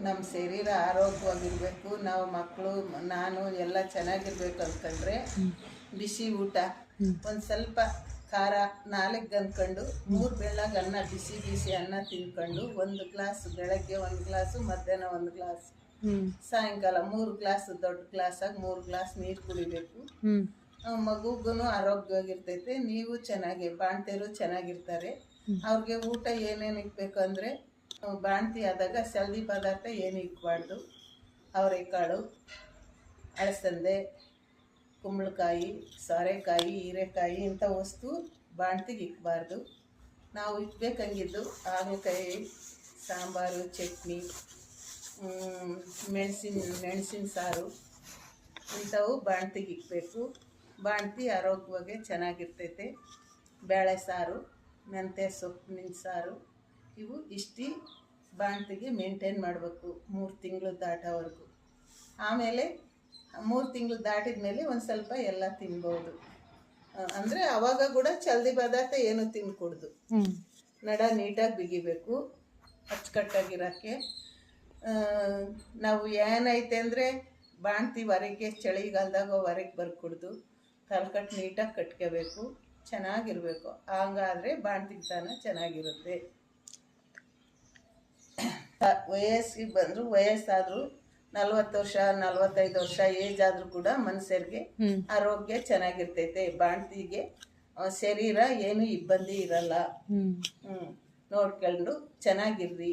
ನಮ್ಮ ಶರೀರ ಆರೋಗ್ಯವಾಗಿರ್ಬೇಕು, ನಾವು ಮಕ್ಕಳು ನಾನು ಎಲ್ಲ ಚೆನ್ನಾಗಿರ್ಬೇಕು ಅಂದ್ಕೊಂಡ್ರೆ ಬಿಸಿ ಊಟ ಒಂದು ಸ್ವಲ್ಪ ಖಾರ ನಾಲ್ಕು ಅಂದ್ಕೊಂಡು 3 ಬೆಳ್ಳಗೆ ಅನ್ನ ಬಿಸಿ ಬಿಸಿ ಅನ್ನ ತಿನ್ಕೊಂಡು 1 ಗ್ಲಾಸ್ ಬೆಳಗ್ಗೆ 1 ಗ್ಲಾಸು ಮಧ್ಯಾಹ್ನ 1 ಗ್ಲಾಸ್ ಸಾಯಂಕಾಲ 3 ಗ್ಲಾಸ್ ದೊಡ್ಡ ಗ್ಲಾಸಾಗಿ 3 ಗ್ಲಾಸ್ ನೀರು ಕುಡಿಬೇಕು. ಮಗುಗೂ ಆರೋಗ್ಯವಾಗಿರ್ತೈತೆ, ನೀವು ಚೆನ್ನಾಗಿ ಬಾಣ್ತಿಯರು ಚೆನ್ನಾಗಿರ್ತಾರೆ. ಅವ್ರಿಗೆ ಊಟ ಏನೇನು ಇಕ್ಬೇಕು ಅಂದರೆ ಬಾಣ್ತಿ ಆದಾಗ ಸಲ್ದಿ ಪದಾರ್ಥ ಏನು ಇಕ್ಬಾರ್ದು. ಅವರೆಕಾಳು, ಅಳಸಂದೆ, ಕುಂಬಳಕಾಯಿ, ಸೋರೆಕಾಯಿ, ಹೀರೆಕಾಯಿ ಇಂಥ ವಸ್ತು ಬಾಣ್ತಿಗೆ ಇಕ್ಬಾರ್ದು. ನಾವು ಇಕ್ಬೇಕಂಗಿದ್ದು ಹಾಗಲಕಾಯಿ, ಸಾಂಬಾರು, ಚಟ್ನಿ, ಮೆಣಸಿನ ಸಾರು ಇಂಥವು ಬಾಣ್ತಿಗೆ ಇಕ್ಬೇಕು. ಬಾಣ್ತಿ ಆರೋಗ್ಯವಾಗಿ ಚೆನ್ನಾಗಿರ್ತೈತೆ. ಬೇಳೆ ಸಾರು, ಮೆಂತ್ಯ ಸೊಪ್ಪಿನ ಸಾರು ಇವು ಇಷ್ಟು ಬಾಣ್ತಿಗೆ ಮೇಂಟೈನ್ ಮಾಡಬೇಕು 3 ತಿಂಗಳು ದಾಟೋವರೆಗೂ. ಆಮೇಲೆ 3 ತಿಂಗಳು ದಾಟಿದ ಮೇಲೆ ಒಂದು ಸ್ವಲ್ಪ ಎಲ್ಲ ತಿನ್ಬೋದು. ಅಂದರೆ ಅವಾಗ ಕೂಡ ಚಲ್ದಿ ಪದಾರ್ಥ ಏನು ತಿನ್ಕೊಡ್ದು. ನಡ ನೀಟಾಗಿ ಬಿಗಿಬೇಕು ಅಚ್ಚುಕಟ್ಟಾಗಿರೋಕ್ಕೆ. ನಾವು ಏನೈತೆ ಅಂದರೆ ಬಾಣ್ತಿ ಹೊರಗೆ ಚಳಿಗಾಲದಾಗ ಹೊರಗೆ ಬರ್ಕೊಡ್ದು ತಲೆಕಟ್ಟು ನೀಟಾಗಿ ಕಟ್ಕೋಬೇಕು, ಚೆನ್ನಾಗಿರಬೇಕು. ಹಂಗಾದರೆ ಬಾಣ್ತಿಗೆ ತಾನ ಚೆನ್ನಾಗಿರುತ್ತೆ. ವಯಸ್ಸಿಗೆ ಬಂದರೂ ವಯಸ್ಸಾದರೂ 40 ವರ್ಷ 45 ವರ್ಷ ಏಜ್ ಆದರೂ ಕೂಡ ಮನುಷ್ಯರಿಗೆ ಆರೋಗ್ಯ ಚೆನ್ನಾಗಿರ್ತೈತೆ. ಬಾಣ್ತಿಗೆ ಶರೀರ ಏನು ಇಬ್ಬಂದಿ ಇರಲ್ಲ. ನೋಡ್ಕೊಂಡು ಚೆನ್ನಾಗಿರ್ರಿ.